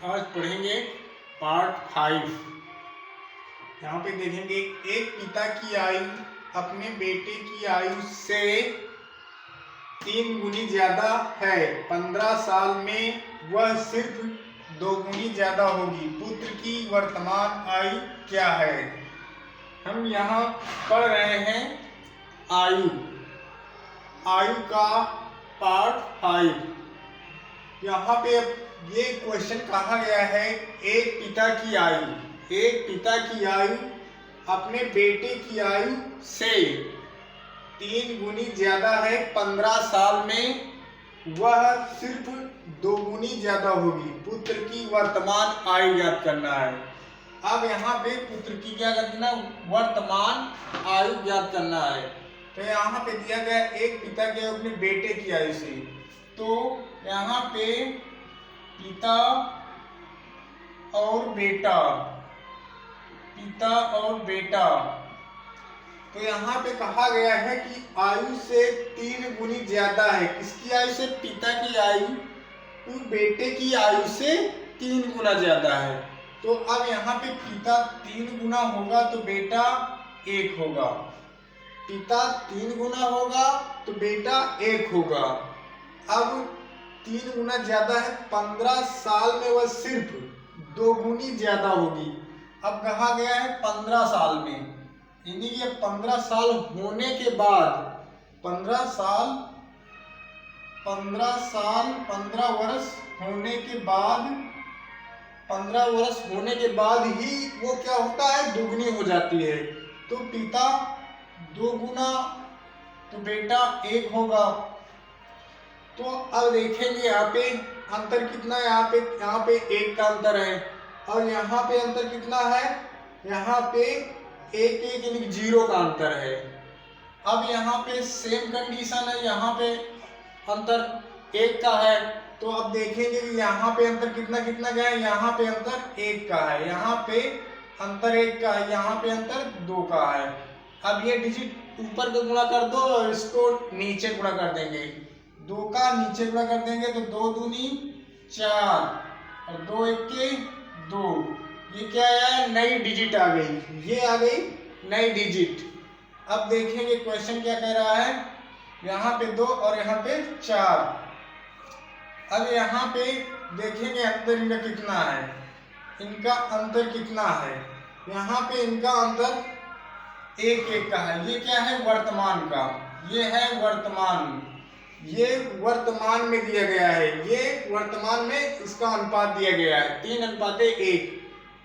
आज पढ़ेंगे पार्ट 5। यहाँ पे देखेंगे एक पिता की आयु अपने बेटे की आयु से 3 गुनी ज्यादा है। 15 साल में वह सिर्फ 2 गुनी ज्यादा होगी। पुत्र की वर्तमान आयु क्या है? हम यहाँ पढ़ रहे हैं आयु का पार्ट 5। यहाँ पे ये क्वेश्चन कहा गया है एक पिता की आयु अपने बेटे की आयु से 3 गुनी ज्यादा है। 15 साल में वह सिर्फ 2 गुनी ज्यादा होगी। पुत्र की वर्तमान आयु ज्ञात करना है। अब यहाँ पे पुत्र की क्या करना, वर्तमान आयु ज्ञात करना है। तो यहाँ पे दिया गया एक पिता के अपने बेटे की आयु से, तो यहाँ पे पिता और बेटा, तो यहाँ पे कहा गया है कि आयु से 3 गुनी ज्यादा है। किसकी आयु से? पिता की आयु बेटे की आयु से 3 गुना ज्यादा है। तो अब यहाँ पे पिता 3 गुना होगा तो बेटा 1 होगा। पिता 3 गुना होगा तो बेटा 1 होगा। अब 3 गुना ज्यादा है, 15 साल में वह सिर्फ 2 गुनी ज्यादा होगी। अब कहा गया है 15 साल में, यानी ये 15 साल होने के बाद 15 वर्ष होने के बाद ही वो क्या होता है, दुगनी हो जाती है। तो पिता 2 गुना तो बेटा 1 होगा। तो अब देखेंगे यहाँ पे अंतर कितना है। यहाँ पे 1 का अंतर है और यहाँ पे अंतर कितना है, यहाँ पे 1 यानी 0 का अंतर है। अब यहाँ पे सेम कंडीशन है, यहाँ पे अंतर 1 का है। तो अब देखेंगे कि यहाँ पे अंतर कितना गया है। यहाँ पे अंतर 1 का है, यहाँ पे अंतर 1 का है, यहाँ पे अंतर 2 का है। अब ये डिजिट ऊपर का गुणा कर दो और इसको नीचे गुणा कर देंगे। 2 का नीचे गुणा कर देंगे तो 2 दूनी 4 और 2 एके 2। ये क्या है, नई डिजिट आ गई। ये आ गई नई डिजिट। अब देखेंगे क्वेश्चन क्या कह रहा है। यहाँ पे 2 और यहाँ पे 4। अब यहाँ पे देखेंगे अंतर इनका कितना है। इनका अंतर कितना है, यहाँ पे इनका अंतर 1 का है। ये क्या है, वर्तमान का। ये है वर्तमान, ये वर्तमान में दिया गया है। ये वर्तमान में इसका अनुपात दिया गया है 3:1।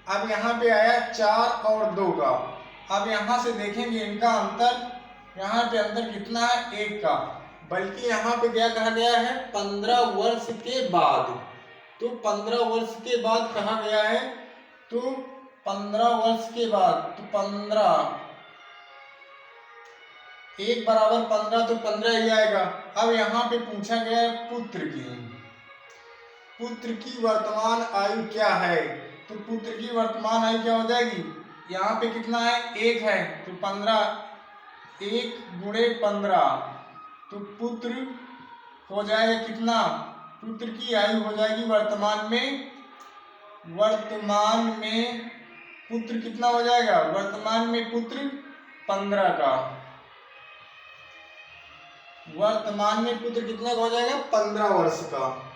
अब यहाँ पे आया 4 और 2 का। अब यहाँ से देखेंगे इनका अंतर, यहाँ पे अंतर कितना है, 1 का। बल्कि यहाँ पे क्या कहा गया है, 15 वर्ष के बाद। तो 15 वर्ष के बाद कहा गया है। तो 15 वर्ष के बाद, तो 15 1 बराबर 15, तो 15 ही आएगा। अब यहाँ पे पूछा गया है पुत्र की वर्तमान आयु क्या है। तो पुत्र की वर्तमान आयु क्या हो जाएगी, यहाँ पे कितना है, 1 है तो 15, 1 गुणे 15, तो पुत्र हो जाएगा कितना, पुत्र की आयु हो जाएगी वर्तमान में पुत्र कितना हो जाएगा, वर्तमान में पुत्र 15 का। वर्तमान में पुत्र कितने का हो जाएगा, 15 वर्ष का।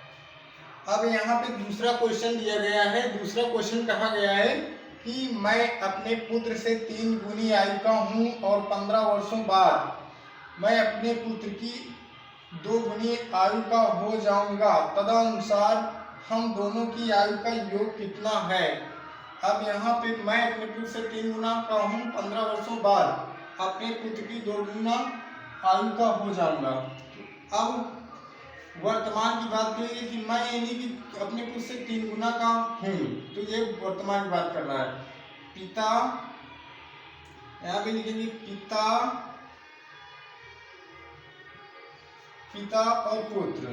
अब यहाँ पे दूसरा क्वेश्चन दिया गया है। दूसरा क्वेश्चन कहा गया है कि मैं अपने पुत्र से 3 गुनी आयु का हूँ और 15 वर्षों बाद मैं अपने पुत्र की 2 गुनी आयु का हो जाऊंगा। तदनुसार हम दोनों की आयु का योग कितना है। अब यहाँ पे मैं अपने पुत्र से 3 गुना का हूँ, 15 वर्षों बाद अपने पुत्र की 2 गुना आयु का हो जाऊंगा। अब वर्तमान की बात करेंगे कि मैं यानी कि अपने पुत्र से 3 गुना का हूँ, तो ये वर्तमान की बात करना है। पिता, यहाँ पे लिखेंगे पिता और पुत्र,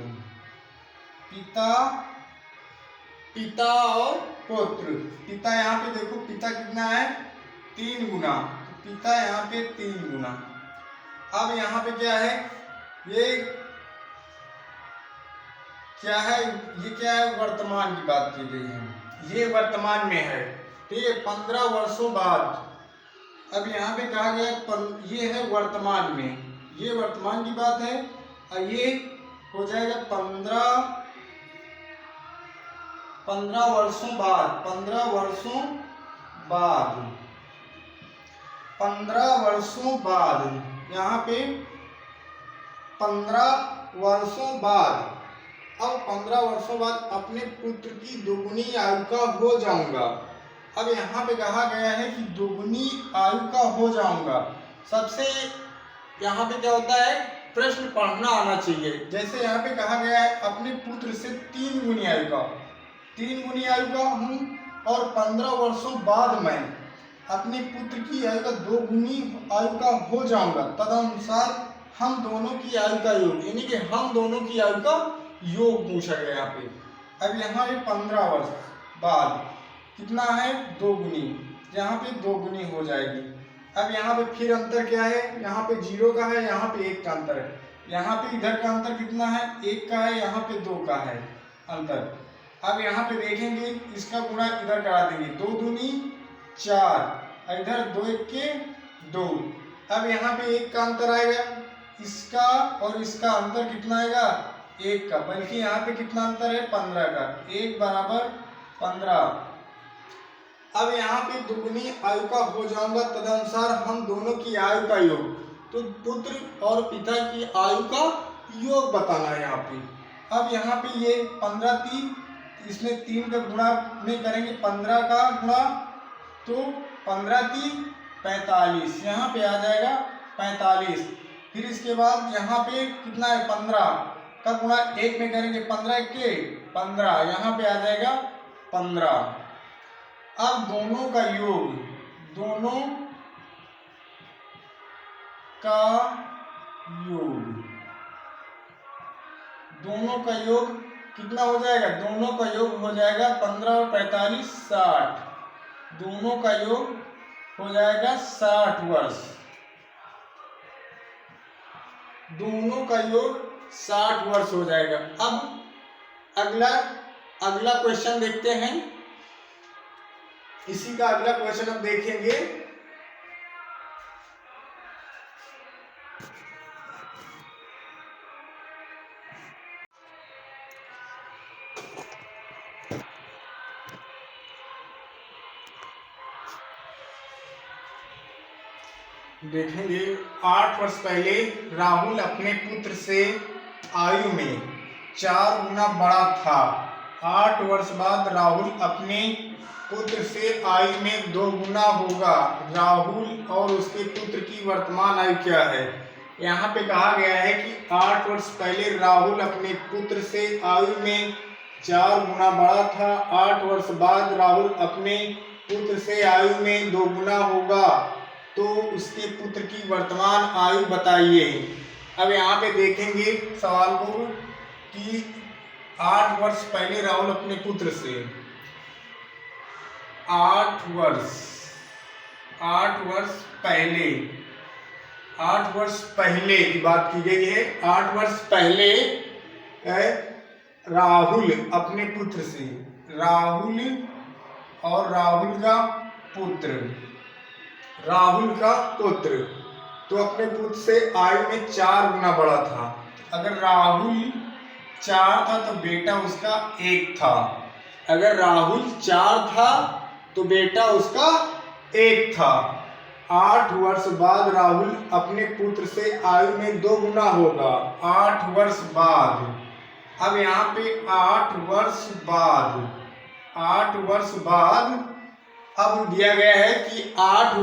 पिता और पुत्र। पिता यहाँ पे देखो, पिता कितना है, 3 गुना, तो पिता यहाँ पे 3 गुना। अब यहाँ पे क्या है, ये क्या है, वर्तमान की बात की गई है। ये वर्तमान में है, ठीक है। 15 वर्षों बाद, अब यहाँ पे कहा गया ये है वर्तमान में, ये वर्तमान की बात है, और ये हो जाएगा 15 वर्षों बाद, 15 वर्षों बाद, 15 वर्षों बाद, यहाँ पे 15 वर्षों बाद। अब 15 वर्षों बाद अपने पुत्र की दोगुनी आयु का हो जाऊंगा। अब यहाँ पे कहा गया है कि दोगुनी आयु का हो जाऊंगा। सबसे यहाँ पे क्या होता है, प्रश्न पढ़ना आना चाहिए। जैसे यहाँ पे कहा गया है अपने पुत्र से 3 गुनी आयु का, 3 गुनी आयु का हूँ, और 15 वर्षों बाद मैं अपने पुत्र की आयु का 2 गुनी आयु का हो जाऊंगा। तदनुसार हम दोनों की आयु का योग, यानी कि हम दोनों की आयु का योग पूछा गया यहाँ पे। अब यहाँ पे 15 वर्ष बाद कितना है, 2 गुनी, यहाँ पे 2 गुनी हो जाएगी। अब यहाँ पे फिर अंतर क्या है, यहाँ पे 0 का है, यहाँ पे 1 का अंतर है। यहाँ पे इधर का अंतर कितना है, 1 का है, यहाँ पे 2 का है अंतर। अब यहाँ पे देखेंगे इसका गुणा इधर करा देंगे, 2 दूनी 4, इधर 2 1 के 2। अब यहाँ पे 1 का अंतर आएगा, इसका और इसका अंतर कितना आएगा, 1 का, बल्कि यहाँ पे कितना अंतर है, 15 का, 1 बराबर 15। अब यहाँ पे दुगुनी आयु का हो जाऊंगा, तदनुसार हम दोनों की आयु का योग, तो पुत्र और पिता की आयु का योग बताना है यहाँ पे। अब यहाँ पे ये 15 3, इसमें 3 का गुणा में करेंगे, 15 का गुणा, तो 15 3 45, यहाँ पे आ जाएगा 45। फिर इसके बाद यहाँ पे कितना है, 15 का गुणा 1 में करेंगे, 15 1 के 15, यहाँ पे आ जाएगा 15। अब दोनों का योग, दोनों का योग, दोनों का योग कितना हो जाएगा, दोनों का योग हो जाएगा 15 और 45 60, दोनों का योग हो जाएगा 60 वर्ष, दोनों का योग 60 वर्ष हो जाएगा। अब अगला क्वेश्चन देखते हैं। इसी का अगला क्वेश्चन अब देखेंगे। देखेंगे 8 वर्ष पहले राहुल अपने पुत्र से आयु में 4 गुना बड़ा था। 8 वर्ष बाद राहुल अपने पुत्र से आयु में 2 गुना होगा। राहुल और उसके पुत्र की वर्तमान आयु क्या है। यहाँ पे कहा गया है कि 8 वर्ष पहले राहुल अपने पुत्र से आयु में 4 गुना बड़ा था। 8 वर्ष बाद राहुल अपने पुत्र से आयु में 2 गुना होगा, तो उसके पुत्र की वर्तमान आयु बताइए। अब यहाँ पे देखेंगे सवाल को कि 8 वर्ष पहले राहुल अपने पुत्र से 8 वर्ष पहले की बात की गई है। 8 वर्ष पहले राहुल अपने पुत्र से, राहुल और राहुल का पुत्र तो अपने पुत्र से आयु में 4 गुना बड़ा था। अगर राहुल 4 था तो बेटा उसका 1 था। अगर राहुल 4 था तो बेटा उसका 1 था। 8 वर्ष बाद राहुल अपने पुत्र से आयु में 2 गुना होगा। 8 वर्ष बाद, अब यहाँ पे 8 वर्ष बाद अब दिया गया है कि 8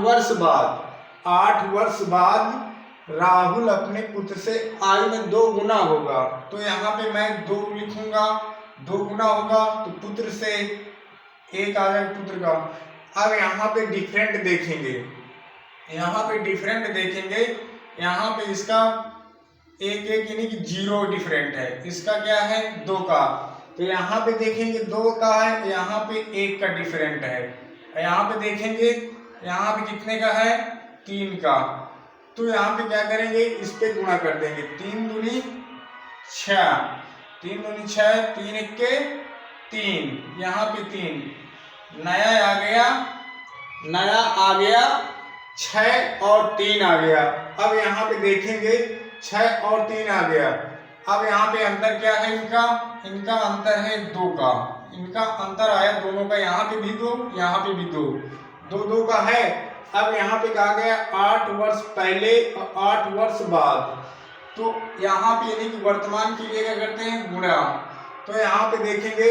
वर्ष बाद राहुल अपने पुत्र से आयु में 2 गुना होगा। तो यहाँ पे मैं 2 लिखूंगा, 2 गुना होगा तो पुत्र से 1 आ जाएगा पुत्र का। अब यहाँ पे डिफरेंट देखेंगे, यहाँ पे इसका 1 यानी कि 0 डिफरेंट है। इसका क्या है, 2 का, तो यहाँ पे देखेंगे 2 का है, यहाँ पे 1 का डिफरेंट है। यहाँ पे देखेंगे यहाँ पे कितने का है, 3 का, तो यहाँ पे क्या करेंगे, इस पे गुणा कर देंगे। 3 दूनी 6, 3 दूनी 6, 3 1 के 3, यहाँ पे 3, नया आ गया 6 और 3 आ गया। अब यहाँ पे देखेंगे 6 और 3 आ गया। अब यहाँ पे अंतर क्या है इनका अंतर है 2 का। इनका अंतर आया दोनों का, यहाँ पे भी 2, यहाँ पे भी 2, 2 का है। अब यहाँ पे कहा गया 8 वर्ष पहले और 8 वर्ष बाद। तो यहाँ पे यानी कि वर्तमान के लिए क्या करते हैं, गुणा। तो यहाँ पे देखेंगे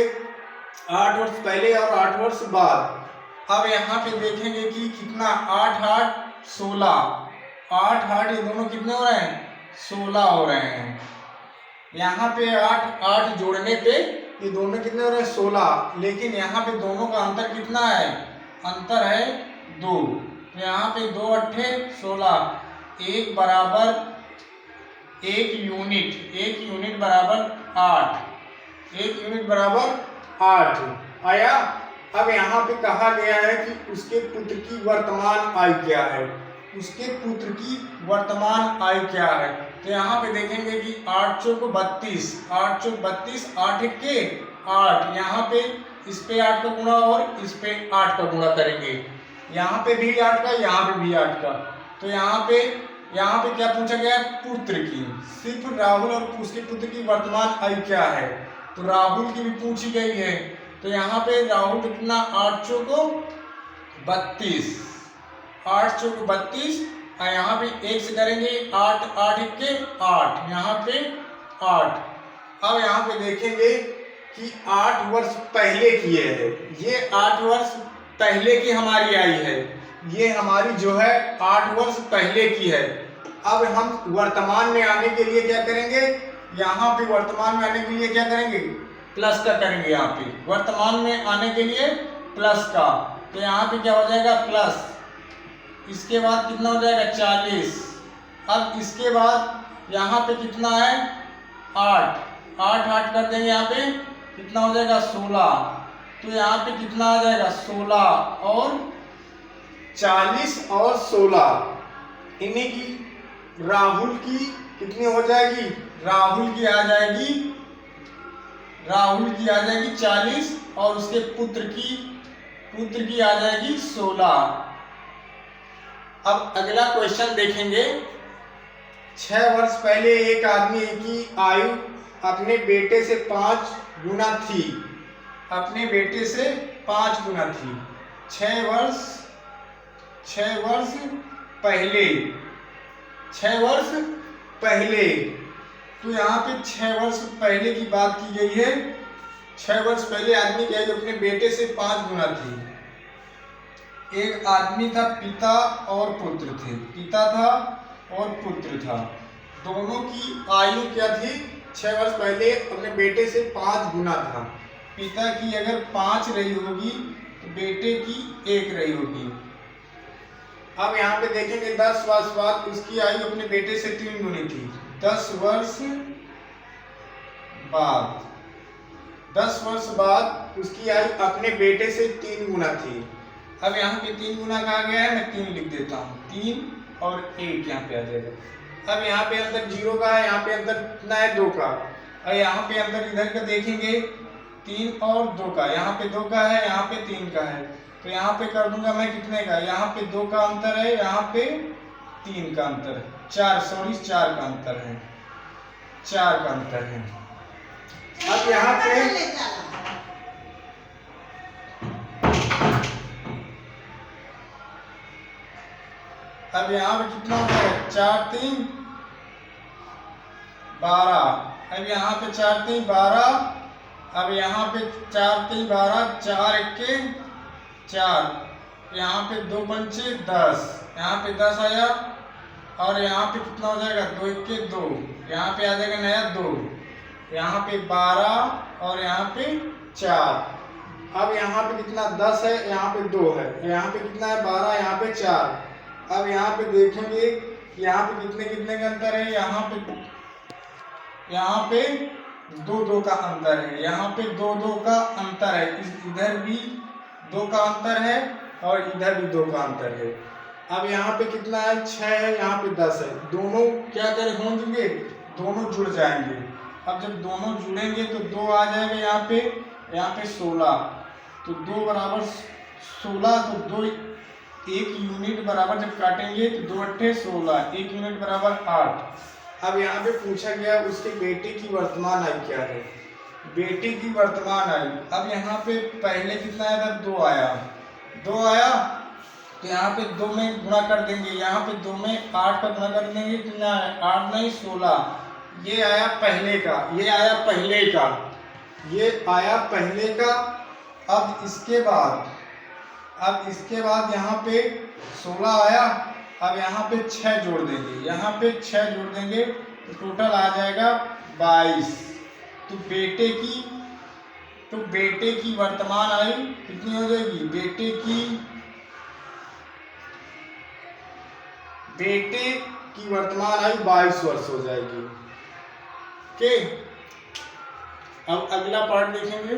8 वर्ष पहले और 8 वर्ष बाद। अब यहाँ पे देखेंगे कि कितना 8 8 16, 8 8 ये दोनों कितने हो रहे हैं, 16 हो रहे हैं। यहाँ पे 8 8 जोड़ने पे ये दोनों कितने हो रहे हैं, 16। लेकिन यहाँ पे दोनों का अंतर कितना है, अंतर है 2। तो यहाँ पे 2 अट्ठे 16, 1 बराबर 1 यूनिट बराबर 8, 1 यूनिट बराबर 8 आया। अब यहाँ पे कहा गया है कि उसके पुत्र की वर्तमान आयु क्या है, उसके पुत्र की वर्तमान आयु क्या है। तो यहाँ पे देखेंगे कि 8 चौक 32, 8 चौक 32, 8 के 8, यहाँ पे इस पे 8 का गुणा और इस पे 8 का गुणा करेंगे। यहाँ पे भी 8 का, यहाँ पे भी 8 का। तो यहाँ पे क्या पूछा गया है, पुत्र की, सिर्फ राहुल और उसके पुत्र की वर्तमान आयु क्या है। तो राहुल की भी पूछी गई है। तो यहाँ पे राहुल कितना 8 चौक 32, 8 चौक 32, और यहाँ पे 1 से करेंगे 8 8 के 8, यहाँ पे 8। अब यहाँ पे देखेंगे कि 8 वर्ष पहले की है, ये 8 वर्ष पहले की हमारी आई है, ये हमारी जो है 8 वर्ष पहले की है। अब हम वर्तमान में आने के लिए क्या करेंगे, यहाँ पे वर्तमान में आने के लिए क्या करेंगे, प्लस का करेंगे। यहाँ पे वर्तमान में आने के लिए प्लस का, तो यहाँ पे क्या हो जाएगा प्लस, इसके बाद कितना हो जाएगा 40। अब इसके बाद यहाँ पे कितना है 8 8 8 कर देंगे, यहाँ पे कितना हो जाएगा 16। तो यहाँ पे कितना आ जाएगा 16 और 40 और 16, इन्हीं की राहुल की कितनी हो जाएगी, राहुल की आ जाएगी 40 और उसके पुत्र की आ जाएगी 16। अब अगला क्वेश्चन देखेंगे। 6 वर्ष पहले एक आदमी की आयु अपने बेटे से 5 गुना थी, अपने बेटे से 5 गुना थी। 6 वर्ष पहले, 6 वर्ष पहले। तो यहाँ पे 6 वर्ष पहले की बात की गई है। 6 वर्ष पहले आदमी की आयु अपने बेटे से 5 गुना थी। एक आदमी था, पिता और पुत्र थे, पिता था और पुत्र था, दोनों की आयु क्या थी, 6 वर्ष पहले अपने बेटे से 5 गुना था। पिता की अगर 5 रही होगी तो बेटे की 1 रही होगी। अब यहाँ पे देखेंगे 10 वर्ष बाद उसकी आयु अपने बेटे से 3 गुनी थी। 10 वर्ष बाद उसकी आयु अपने बेटे से 3 गुना थी। अब यहाँ पे 3 गुना कहा गया है, मैं 3 लिख देता हूँ, 3 और 1 यहाँ पे आ जाएगा। अब यहाँ पे अंदर 0 का है, यहाँ पे अंदर कितना है 2 का, और यहाँ पे अंदर इधर का देखेंगे 3 और 2 का, यहाँ पे 2 का है, यहाँ पे 3 का है। तो यहाँ पे कर दूंगा मैं कितने का, यहाँ पे 2 का अंतर है, यहाँ पे 3 का अंतर है, 4 का अंतर है, 4 का अंतर है। अब यहाँ पे अब यहाँ पे कितना होता है 4 3 12। अब यहाँ पे 4 3 12, अब यहाँ पे 4 3 12, 4 1 4, यहाँ पे 2 पंचे 10, यहाँ पे 10 आया, और यहाँ पे कितना हो जाएगा 2 1 2, यहाँ पे आ जाएगा नया 2, यहाँ पे 12 और यहाँ पे 4। अब यहाँ पे कितना 10 है, यहाँ पे 2 है, यहाँ पे कितना है 12, यहाँ पे 4। अब यहाँ पे देखेंगे यहाँ पे कितने कितने का अंतर है, यहाँ पे 2 2 का अंतर है, यहाँ पे 2 2 का अंतर है, इधर भी 2 का अंतर है और इधर भी 2 का अंतर है। अब यहाँ पे कितना है 6 है, यहाँ पे 10 है, दोनों क्या करें होंगे, दोनों जुड़ जाएंगे। अब जब दोनों जुड़ेंगे तो 2 आ जाएगा यहाँ पे 16। तो 2 बराबर 16, तो 2 1 यूनिट बराबर जब काटेंगे तो 2 अट्ठे 16, 1 यूनिट बराबर 8। अब यहाँ पे पूछा गया उसके बेटे की वर्तमान आयु क्या है, बेटे की वर्तमान आयु। अब यहाँ पे पहले कितना आया था, 2 आया, 2 आया, तो यहाँ पे 2 में गुणा कर देंगे, यहाँ पे 2 में 8 का गुणा कर देंगे, कितना है 8 नहीं 16। ये आया पहले का, ये आया पहले का, ये आया पहले का। अब इसके बाद यहाँ पे 16 आया, अब यहाँ पे 6 जोड़ देंगे, यहाँ पे 6 जोड़ देंगे तो टोटल आ जाएगा 22। तो बेटे की वर्तमान आयु कितनी हो जाएगी, बेटे की वर्तमान आयु 22 वर्ष हो जाएगी। ओके, अब अगला पार्ट देखेंगे।